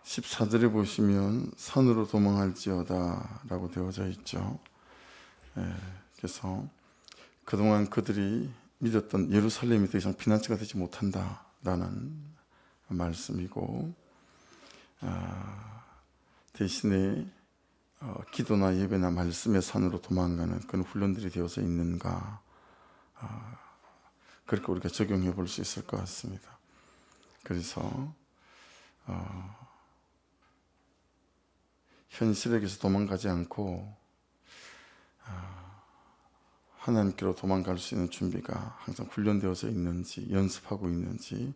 14절에 보시면 산으로 도망할지어다 라고 되어져 있죠. 그래서 그동안 그들이 믿었던 예루살렘이 더 이상 피난처가 되지 못한다라는 말씀이고, 대신에 기도나 예배나 말씀의 산으로 도망가는 그런 훈련들이 되어서 있는가, 그렇게 우리가 적용해 볼 수 있을 것 같습니다. 그래서 현실에게서 도망가지 않고 하나님께로 도망갈 수 있는 준비가 항상 훈련되어져 있는지, 연습하고 있는지,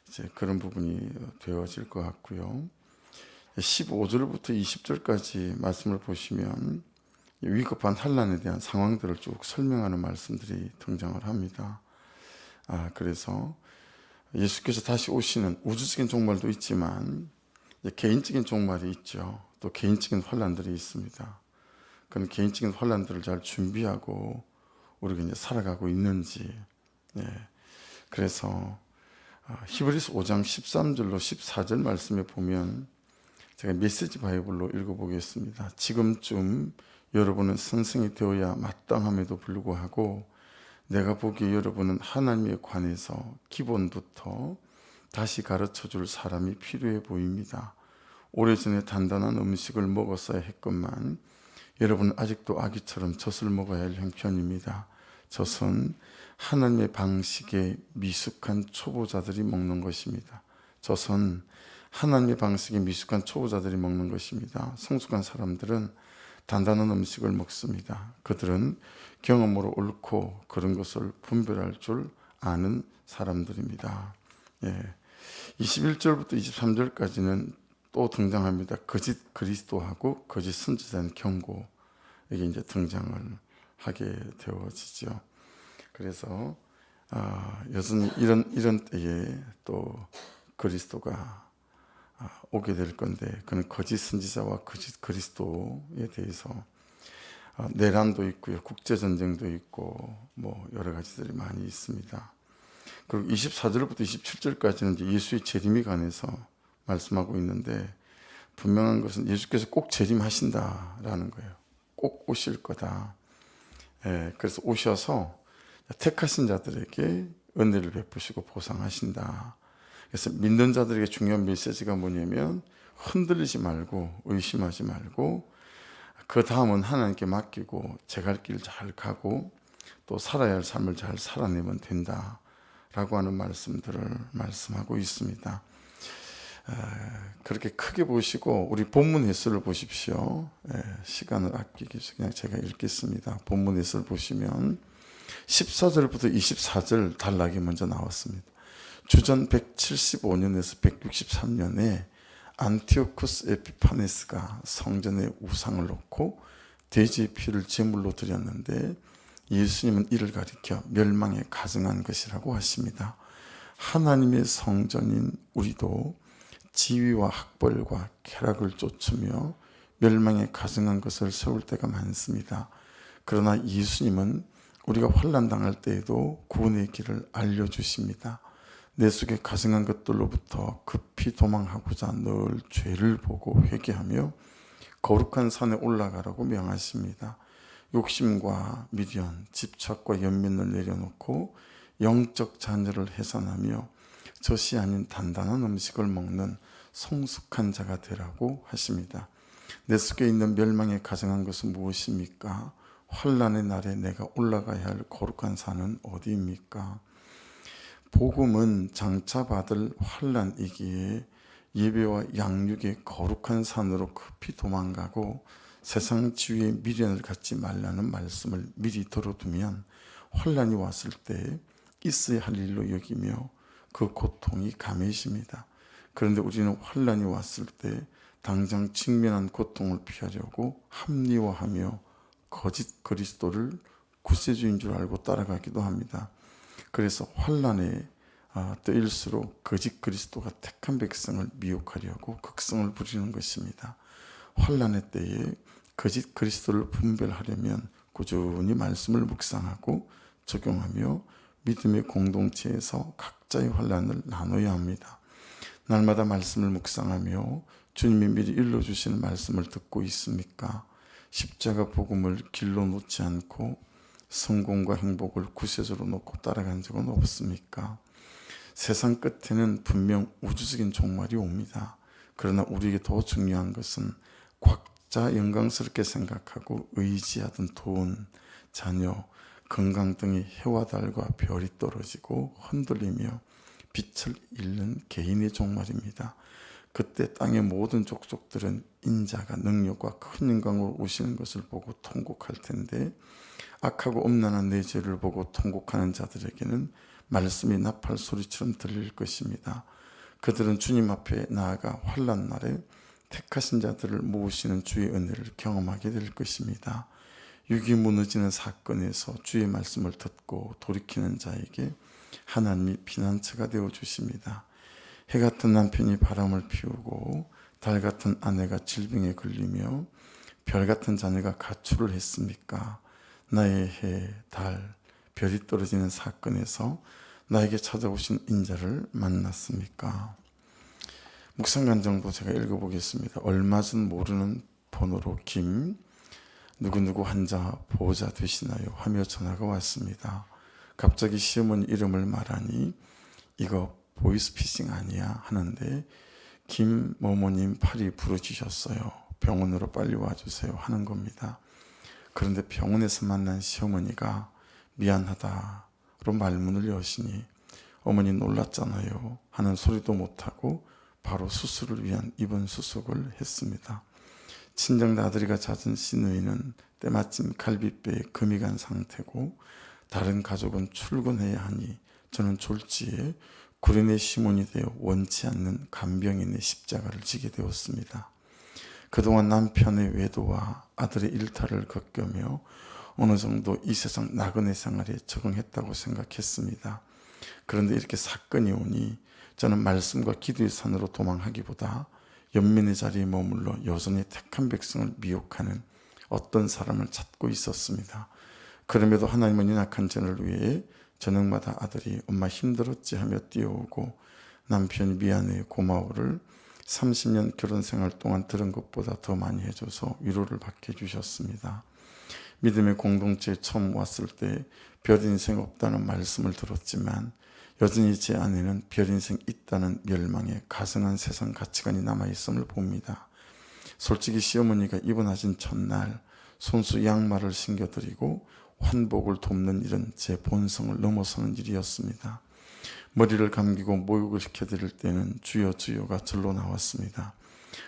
이제 그런 부분이 되어질 것 같고요. 15절부터 20절까지 말씀을 보시면 위급한 환난에 대한 상황들을 쭉 설명하는 말씀들이 등장을 합니다. 그래서 예수께서 다시 오시는 우주적인 종말도 있지만 개인적인 종말이 있죠. 또 개인적인 환난들이 있습니다. 그런 개인적인 환난들을 잘 준비하고 우리가 이제 살아가고 있는지. 그래서 히브리서 5장 13절로 14절 말씀에 보면, 제가 메시지 바이블로 읽어보겠습니다. 지금쯤 여러분은 선생이 되어야 마땅함에도 불구하고 내가 보기에 여러분은 하나님에 관해서 기본부터 다시 가르쳐줄 사람이 필요해 보입니다. 오래전에 단단한 음식을 먹었어야 했건만 여러분은 아직도 아기처럼 젖을 먹어야 할 형편입니다. 젖은 하나님의 방식에 미숙한 초보자들이 먹는 것입니다. 젖은 하나님의 방식에 미숙한 초보자들이 먹는 것입니다. 성숙한 사람들은 단단한 음식을 먹습니다. 그들은 경험으로 옳고 그런 것을 분별할 줄 아는 사람들입니다. 21절부터 23절까지는 또 등장합니다. 거짓 그리스도하고 거짓 선지자의 경고, 이게 이제 등장을 하게 되어지죠. 그래서 여전히 이런 때에 또 그리스도가 오게 될 건데, 그는 거짓 선지자와 거짓 그리스도에 대해서 내란도 있고요, 국제전쟁도 있고, 뭐 여러 가지들이 많이 있습니다. 그리고 24절부터 27절까지는 이제 예수의 재림에 관해서 말씀하고 있는데, 분명한 것은 예수께서 꼭 재림하신다라는 거예요. 꼭 오실 거다. 그래서 오셔서 택하신 자들에게 은혜를 베푸시고 보상하신다. 그래서 믿는 자들에게 중요한 메시지가 뭐냐면, 흔들리지 말고 의심하지 말고 그 다음은 하나님께 맡기고 제 갈 길 잘 가고 또 살아야 할 삶을 잘 살아내면 된다라고 하는 말씀들을 말씀하고 있습니다. 그렇게 크게 보시고 우리 본문 해설을 보십시오. 시간을 아끼기 위해서 그냥 제가 읽겠습니다. 본문 해설 보시면 14절부터 24절 단락이 먼저 나왔습니다. 주전 175년에서 163년에 안티오쿠스 에피파네스가 성전에 우상을 놓고 돼지의 피를 제물로 드렸는데, 예수님은 이를 가리켜 멸망에 가증한 것이라고 하십니다. 하나님의 성전인 우리도 지위와 학벌과 쾌락을 쫓으며 멸망에 가증한 것을 세울 때가 많습니다. 그러나 예수님은 우리가 환난 당할 때에도 구원의 길을 알려주십니다. 내 속에 가증한 것들로부터 급히 도망하고자 늘 죄를 보고 회개하며 거룩한 산에 올라가라고 명하십니다. 욕심과 미련, 집착과 연민을 내려놓고 영적 자녀를 해산하며 젖이 아닌 단단한 음식을 먹는 성숙한 자가 되라고 하십니다. 내 속에 있는 멸망에 가증한 것은 무엇입니까? 환난의 날에 내가 올라가야 할 거룩한 산은 어디입니까? 복음은 장차 받을 환난이기에 예배와 양육의 거룩한 산으로 급히 도망가고 세상 지위에 미련을 갖지 말라는 말씀을 미리 들어두면 환난이 왔을 때 있어야 할 일로 여기며 그 고통이 감해집니다. 그런데 우리는 환난이 왔을 때 당장 직면한 고통을 피하려고 합리화하며 거짓 그리스도를 구세주인 줄 알고 따라가기도 합니다. 그래서 환난에 뜨일수록 거짓 그리스도가 택한 백성을 미혹하려고 극성을 부리는 것입니다. 환난의 때에 거짓 그리스도를 분별하려면 꾸준히 말씀을 묵상하고 적용하며 믿음의 공동체에서 각자의 환난을 나눠야 합니다. 날마다 말씀을 묵상하며 주님이 미리 일러주시는 말씀을 듣고 있습니까? 십자가 복음을 길로 놓지 않고 성공과 행복을 구세주로 놓고 따라간 적은 없습니까? 세상 끝에는 분명 우주적인 종말이 옵니다. 그러나 우리에게 더 중요한 것은 각자 영광스럽게 생각하고 의지하던 돈, 자녀, 건강 등의 해와 달과 별이 떨어지고 흔들리며 빛을 잃는 개인의 종말입니다. 그때 땅의 모든 족속들은 인자가 능력과 큰 영광으로 오시는 것을 보고 통곡할 텐데, 악하고 음란한 내 죄를 보고 통곡하는 자들에게는 말씀이 나팔 소리처럼 들릴 것입니다. 그들은 주님 앞에 나아가 환난 날에 택하신 자들을 모으시는 주의 은혜를 경험하게 될 것입니다. 육이 무너지는 사건에서 주의 말씀을 듣고 돌이키는 자에게 하나님이 피난처가 되어 주십니다. 해 같은 남편이 바람을 피우고 달 같은 아내가 질병에 걸리며 별 같은 자녀가 가출을 했습니까? 나의 해, 달, 별이 떨어지는 사건에서 나에게 찾아오신 인자를 만났습니까? 묵상간정도 제가 읽어보겠습니다. 얼마 전 모르는 번호로 김 누구누구 환자 보호자 되시나요? 하며 전화가 왔습니다. 갑자기 시어머니 이름을 말하니 이거 보이스피싱 아니야? 하는데 김 모모님 팔이 부러지셨어요. 병원으로 빨리 와주세요 하는 겁니다. 그런데 병원에서 만난 시어머니가 미안하다로 말문을 여시니 어머니 놀랐잖아요 하는 소리도 못하고 바로 수술을 위한 입원 수속을 했습니다. 친정 나들이가 잦은 시누이는 때마침 갈비뼈에 금이 간 상태고 다른 가족은 출근해야 하니 저는 졸지에 구린의 시몬이 되어 원치 않는 간병인의 십자가를 지게 되었습니다. 그동안 남편의 외도와 아들의 일탈을 겪으며 어느 정도 이 세상 나그네 생활에 적응했다고 생각했습니다. 그런데 이렇게 사건이 오니 저는 말씀과 기도의 산으로 도망하기보다 연민의 자리에 머물러 여전히 택한 백성을 미혹하는 어떤 사람을 찾고 있었습니다. 그럼에도 하나님은 연약한 저를 위해 저녁마다 아들이 엄마 힘들었지 하며 뛰어오고 남편이 미안해 고마워를 30년 결혼 생활 동안 들은 것보다 더 많이 해줘서 위로를 받게 해주셨습니다. 믿음의 공동체에 처음 왔을 때 별 인생 없다는 말씀을 들었지만 여전히 제 안에는 별 인생 있다는 멸망에 가증한 세상 가치관이 남아있음을 봅니다. 솔직히 시어머니가 입원하신 첫날 손수 양말을 신겨드리고 환복을 돕는 일은 제 본성을 넘어서는 일이었습니다. 머리를 감기고 목욕을 시켜드릴 때는 주여 주여가 절로 나왔습니다.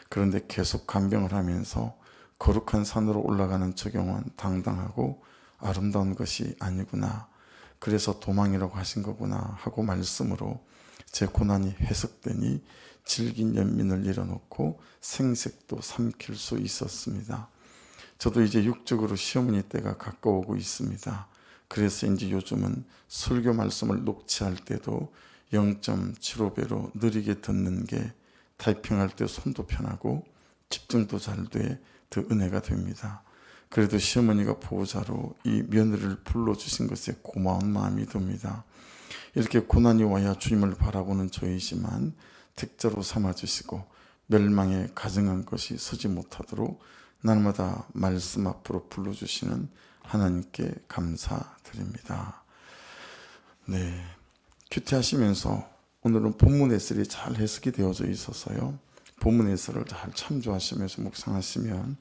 그런데 계속 간병을 하면서 거룩한 산으로 올라가는 저 경우는 당당하고 아름다운 것이 아니구나, 그래서 도망이라고 하신 거구나 하고 말씀으로 제 고난이 해석되니 질긴 연민을 내려놓고 생색도 삼킬 수 있었습니다. 저도 이제 육적으로 시어머니 때가 가까워오고 있습니다. 그래서 이제 요즘은 설교 말씀을 녹취할 때도 0.75배로 느리게 듣는 게 타이핑할 때 손도 편하고 집중도 잘 돼 더 은혜가 됩니다. 그래도 시어머니가 보호자로 이 며느리를 불러주신 것에 고마운 마음이 듭니다. 이렇게 고난이 와야 주님을 바라보는 저이지만 택자로 삼아주시고 멸망에 가증한 것이 서지 못하도록 날마다 말씀 앞으로 불러주시는 하나님께 감사드립니다. 네, 큐티하시면서 오늘은 본문 해설이 잘 해석이 되어져 있어서요, 본문 해설을 잘 참조하시면서 묵상하시면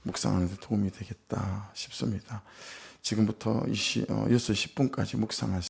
묵상하는 데 도움이 되겠다 싶습니다. 지금부터 6시 10분까지 묵상하시면